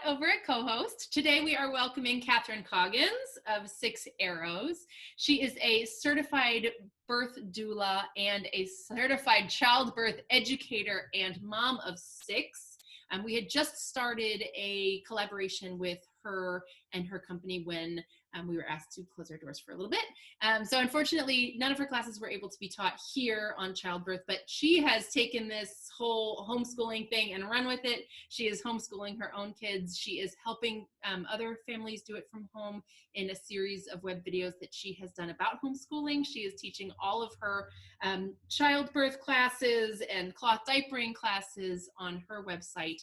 over at Cohost. Today we are welcoming Catherine Coggins of 6 Arrows. She is a certified birth doula and a certified childbirth educator and mom of 6. We had just started a collaboration with her and her company when we were asked to close our doors for a little bit. So unfortunately, none of her classes were able to be taught here on childbirth, but she has taken this whole homeschooling thing and run with it. She is homeschooling her own kids. She is helping other families do it from home in a series of web videos that she has done about homeschooling. She is teaching all of her childbirth classes and cloth diapering classes on her website.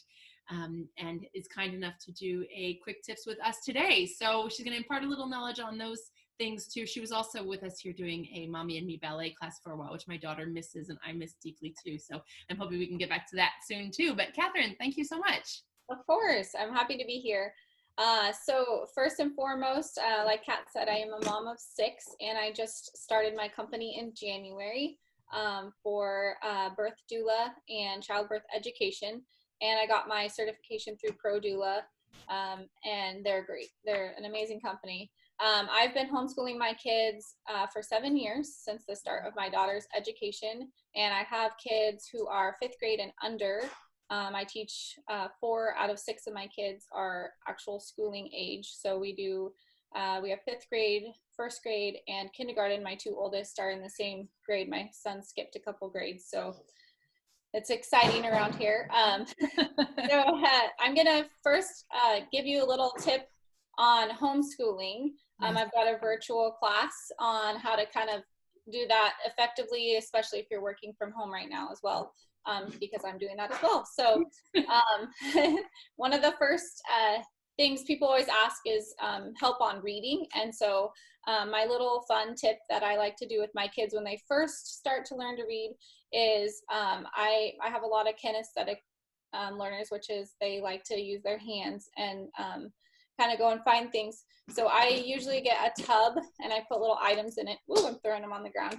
And is kind enough to do a quick tips with us today. So she's going to impart a little knowledge on those things too. She was also with us here doing a Mommy and Me ballet class for a while, which my daughter misses and I miss deeply too. So I'm hoping we can get back to that soon too. But Catherine, thank you so much. Of course, I'm happy to be here. So first and foremost, like Kat said, I am a mom of 6 and I just started my company in January for birth doula and childbirth education. And I got my certification through Pro Doula, and they're great. They're an amazing company. I've been homeschooling my kids for 7 years since the start of my daughter's education, and I have kids who are 5th grade and under. I teach 4 out of 6 of my kids are actual schooling age. So we have 5th grade, 1st grade, and kindergarten. My 2 oldest are in the same grade. My son skipped a couple grades, so it's exciting around here. So I'm going to first give you a little tip on homeschooling. I've got a virtual class on how to kind of do that effectively, especially if you're working from home right now as well, because I'm doing that as well. So one of the first things people always ask is help on reading. And so my little fun tip that I like to do with my kids when they first start to learn to read is I have a lot of kinesthetic learners, which is they like to use their hands and kind of go and find things. So I usually get a tub and I put little items in it. Ooh, I'm throwing them on the ground.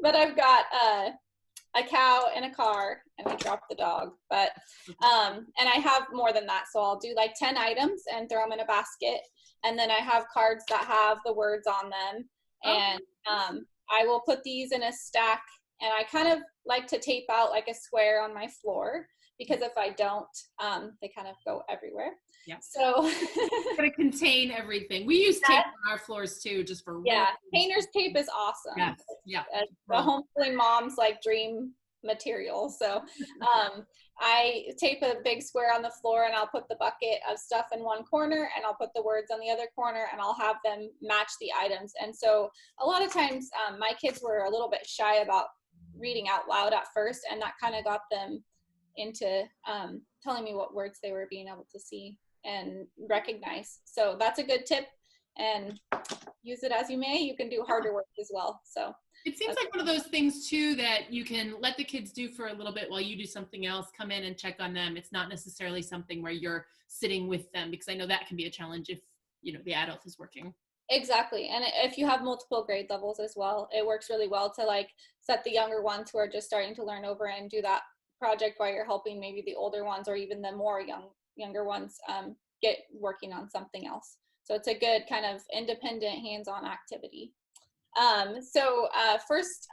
But I've got a cow in a car and I dropped the dog, but and I have more than that, so I'll do like 10 items and throw them in a basket, and then I have cards that have the words on them, and I will put these in a stack, and I kind of like to tape out like a square on my floor, because if I don't, they kind of go everywhere. Yeah. So gotta contain everything. We use tape on our floors too, just for painter's tape is awesome. Yeah. The homeschooling mom's like dream material. So I tape a big square on the floor and I'll put the bucket of stuff in one corner and I'll put the words on the other corner and I'll have them match the items. And so a lot of times my kids were a little bit shy about reading out loud at first, and that kind of got them into telling me what words they were being able to see and recognize. So that's a good tip, and use it as you may. You can do harder work as well. So it seems like one of those things too that you can let the kids do for a little bit while you do something else, come in and check on them. It's not necessarily something where you're sitting with them, because I know that can be a challenge if the adult is working. Exactly. And if you have multiple grade levels as well, it works really well to like set the younger ones who are just starting to learn over and do that project while you're helping maybe the older ones or even the more younger ones get working on something else. So it's a good kind of independent hands-on activity. So first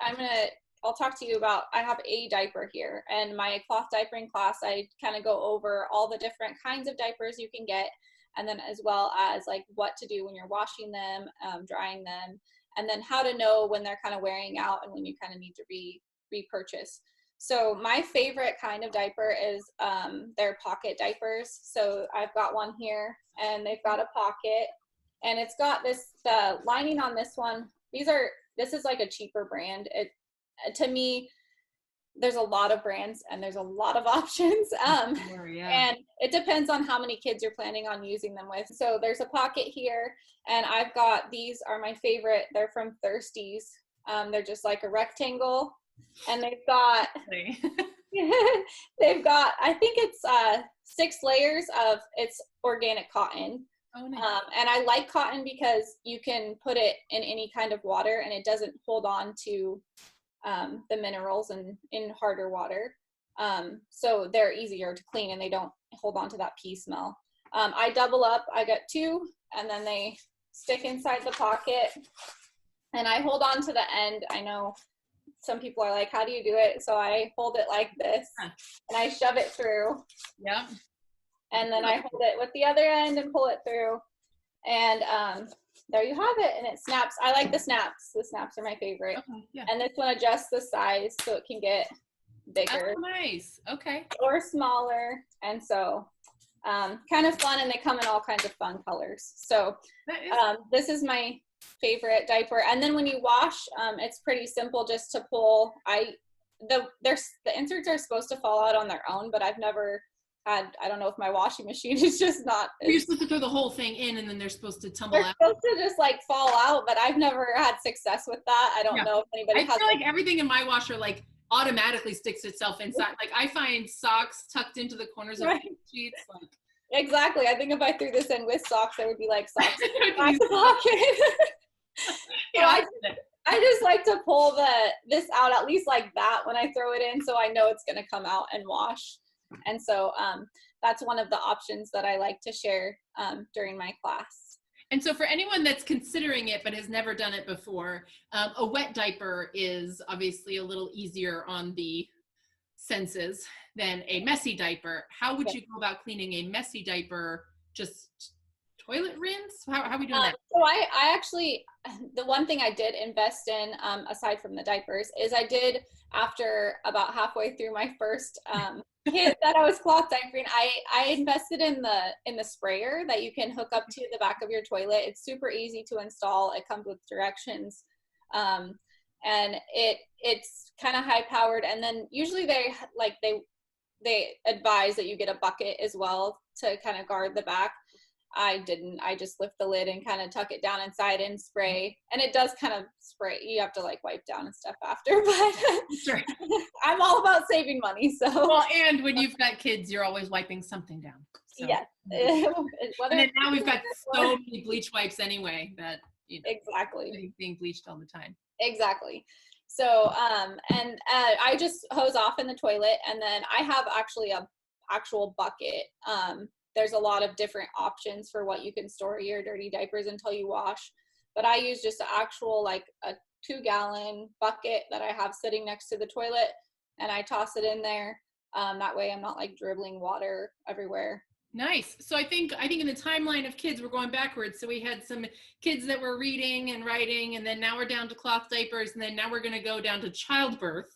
I'll talk to you about, I have a diaper here, and my cloth diapering class, I kind of go over all the different kinds of diapers you can get, and then as well as like what to do when you're washing them, drying them, and then how to know when they're kind of wearing out and when you kind of need to repurchase. So my favorite kind of diaper is their pocket diapers. So I've got one here and they've got a pocket, and it's got the lining on this one. This is like a cheaper brand. To me, there's a lot of brands and there's a lot of options. And it depends on how many kids you're planning on using them with. So there's a pocket here, and I've got, these are my favorite. They're from Thirsties. They're just like a rectangle, and they've got, I think it's 6 layers of, it's organic cotton. Oh, nice. And I like cotton because you can put it in any kind of water and it doesn't hold on to the minerals in harder water. So they're easier to clean and they don't hold on to that pee smell. I double up, I got 2, and then they stick inside the pocket, and I hold on to the end. I know some people are like, how do you do it? So I hold it like this, and I shove it through. Yeah. And then I hold it with the other end and pull it through. And there you have it. And it snaps. I like the snaps. The snaps are my favorite. Okay, yeah. And this one adjusts the size so it can get bigger. Oh, nice. Okay. Or smaller. And so kind of fun, and they come in all kinds of fun colors. So this is my favorite diaper. And then when you wash, it's pretty simple just to pull. The inserts are supposed to fall out on their own, but I've never had, I don't know if my washing machine is just not. You're supposed to throw the whole thing in, and then they're supposed to tumble out. They're supposed to just like fall out, but I've never had success with that. I don't know if anybody has. I feel like everything in my washer like automatically sticks itself inside. Like I find socks tucked into the corners of sheets. Like exactly. I think if I threw this in with socks, there would be like socks in my pocket. Yeah, I just like to pull this out at least like that when I throw it in, so I know it's going to come out and wash. And so that's one of the options that I like to share during my class. And so for anyone that's considering it but has never done it before, a wet diaper is obviously a little easier on the senses than a messy diaper. How would you go about cleaning a messy diaper? Just toilet rinse? How are we doing that? So I actually, the one thing I did invest in, aside from the diapers, is I did, after about halfway through my first kid that I was cloth diapering, I invested in the sprayer that you can hook up to the back of your toilet. It's super easy to install. It comes with directions. And it's kind of high powered. And then usually they advise that you get a bucket as well to kind of guard the back. I didn't. I just lift the lid and kind of tuck it down inside and spray. And it does kind of spray. You have to like wipe down and stuff after, but sure. I'm all about saving money. So well, and when you've got kids, you're always wiping something down. So. Yes. And then now we've got so many bleach wipes anyway that exactly being bleached all the time. Exactly. So I just hose off in the toilet, and then I have actually a actual bucket. There's a lot of different options for what you can store your dirty diapers until you wash, but I use just an actual like a 2-gallon bucket that I have sitting next to the toilet, and I toss it in there. That way I'm not like dribbling water everywhere. Nice. So I think in the timeline of kids, we're going backwards. So we had some kids that were reading and writing, and then now we're down to cloth diapers, and then now we're going to go down to childbirth.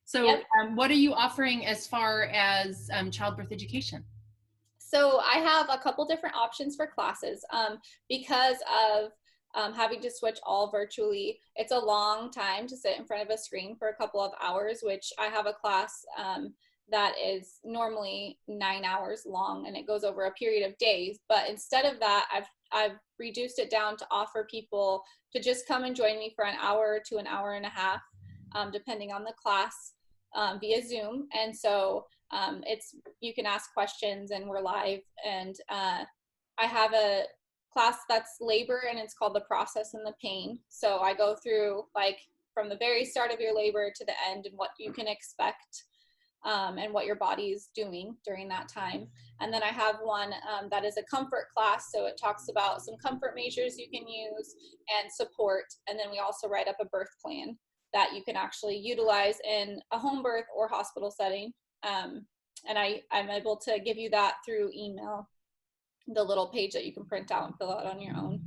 So what are you offering as far as childbirth education? So I have a couple different options for classes. Because of having to switch all virtually, it's a long time to sit in front of a screen for a couple of hours, which I have a class that is normally 9 hours long, and it goes over a period of days. But instead of that, I've reduced it down to offer people to just come and join me for an hour to an hour and a half, depending on the class, via Zoom. And so you can ask questions, and we're live. And I have a class that's labor, and it's called The Process and the Pain. So I go through like from the very start of your labor to the end, and what you can expect, and what your body is doing during that time. And then I have one that is a comfort class. So it talks about some comfort measures you can use and support. And then we also write up a birth plan that you can actually utilize in a home birth or hospital setting. And I'm able to give you that through email, the little page that you can print out and fill out on your own.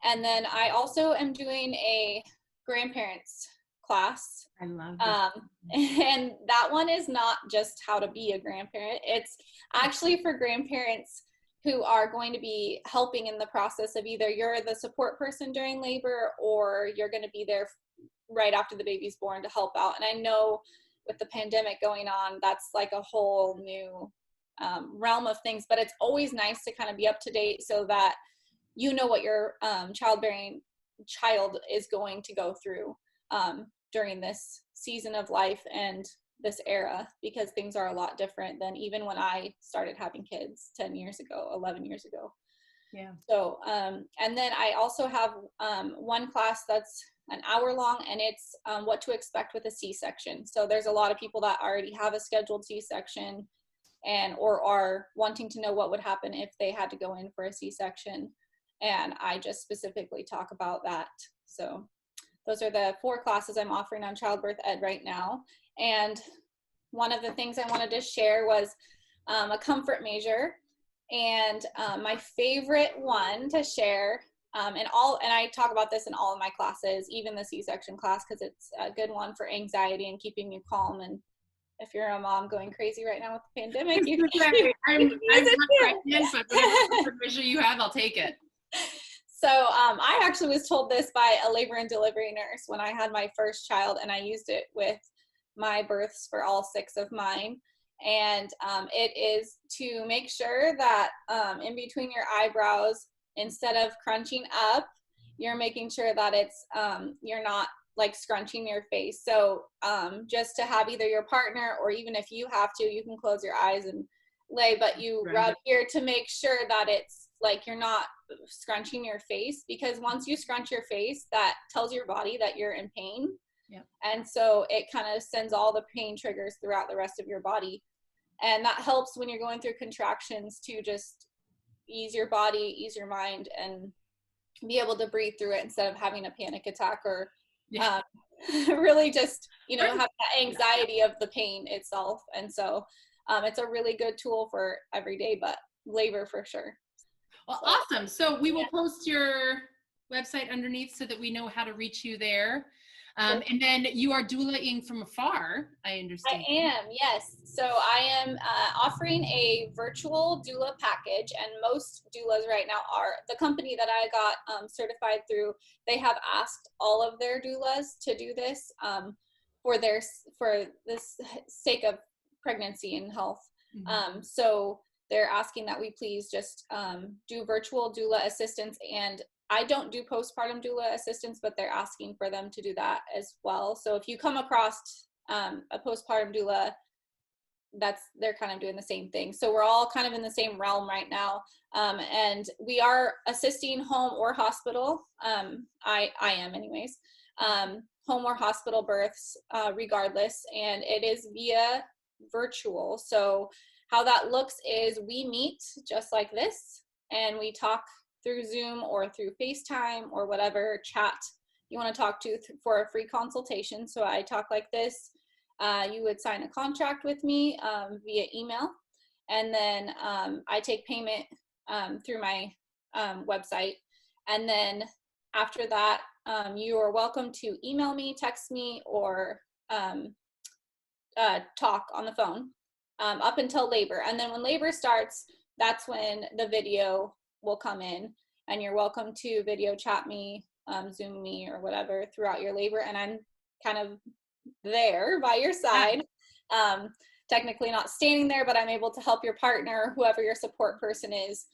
And then I also am doing a grandparents class. I love that. And that one is not just how to be a grandparent. It's actually for grandparents who are going to be helping in the process of either you're the support person during labor, or you're going to be there right after the baby's born to help out. And I know with the pandemic going on, that's like a whole new realm of things, but it's always nice to kind of be up to date so that you know what your childbearing child is going to go through during this season of life and this era, because things are a lot different than even when I started having kids 10 years ago, 11 years ago. Yeah. So, and then I also have one class that's an hour long, and it's what to expect with a C-section. So there's a lot of people that already have a scheduled C-section, and or are wanting to know what would happen if they had to go in for a C-section. And I just specifically talk about that. So those are the 4 classes I'm offering on childbirth ed right now. And one of the things I wanted to share was a comfort measure. And my favorite one to share, and I talk about this in all of my classes, even the C-section class, because it's a good one for anxiety and keeping you calm. And if you're a mom going crazy right now with the pandemic, you can use I'm not it pregnant, but whatever measure you have, I'll take it. So I actually was told this by a labor and delivery nurse when I had my first child, and I used it with my births for all 6 of mine. And it is to make sure that in between your eyebrows, instead of crunching up, you're making sure that it's you're not like scrunching your face. So just to have either your partner, or even if you have to, you can close your eyes and lay, but you rub here to make sure that it's like you're not scrunching your face, because once you scrunch your face, that tells your body that you're in pain. Yep. And so it kind of sends all the pain triggers throughout the rest of your body. And that helps when you're going through contractions to just ease your body, ease your mind, and be able to breathe through it instead of having a panic attack or really just, have that anxiety of the pain itself. And so it's a really good tool for every day, but labor for sure. Well, awesome. So we will post your website underneath so that we know how to reach you there. And then you are doulaing from afar, I understand. I am, yes. So I am offering a virtual doula package, and most doulas right now are, the company that I got certified through, they have asked all of their doulas to do this for this sake of pregnancy and health. Mm-hmm. So they're asking that we please just do virtual doula assistance, and I don't do postpartum doula assistance, but they're asking for them to do that as well. So if you come across a postpartum doula, they're kind of doing the same thing. So we're all kind of in the same realm right now. And we are assisting home or hospital. I am anyways, home or hospital births, regardless. And it is via virtual. So how that looks is we meet just like this, and we talk through Zoom or through FaceTime or whatever chat you want to talk to for a free consultation. So I talk like this. You would sign a contract with me via email, and then I take payment through my website. And then after that, you are welcome to email me, text me, or talk on the phone up until labor. And then when labor starts, that's when the video will come in, and you're welcome to video chat me, Zoom me, or whatever throughout your labor. And I'm kind of there by your side, technically not standing there, but I'm able to help your partner, whoever your support person is,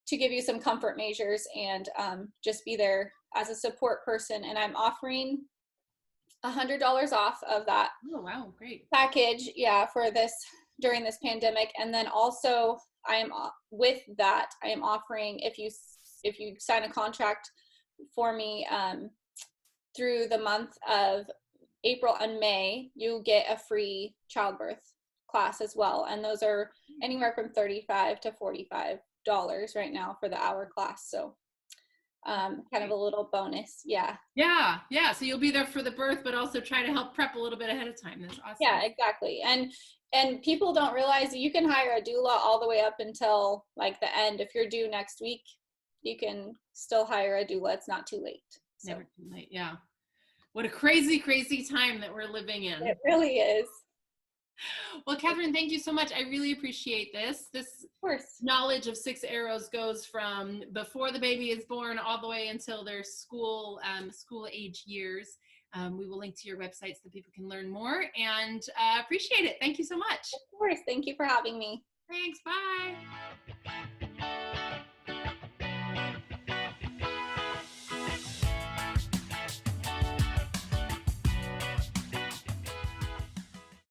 to give you some comfort measures and just be there as a support person. And I'm offering $100 off of that. Oh, wow, great package, for this during this pandemic. And then also I am offering, if you sign a contract for me through the month of April and May, you get a free childbirth class as well. And those are anywhere from $35 to $45 right now for the hour class. So kind of a little bonus. Yeah. So you'll be there for the birth, but also try to help prep a little bit ahead of time. That's awesome. Yeah, exactly. And people don't realize that you can hire a doula all the way up until like the end. If you're due next week, you can still hire a doula. It's not too late. So. Never too late. Yeah. What a crazy, crazy time that we're living in. It really is. Well, Catherine, thank you so much. I really appreciate this. This knowledge of 6 arrows goes from before the baby is born all the way until their school age years. We will link to your website so that people can learn more, and appreciate it. Thank you so much. Of course. Thank you for having me. Thanks. Bye.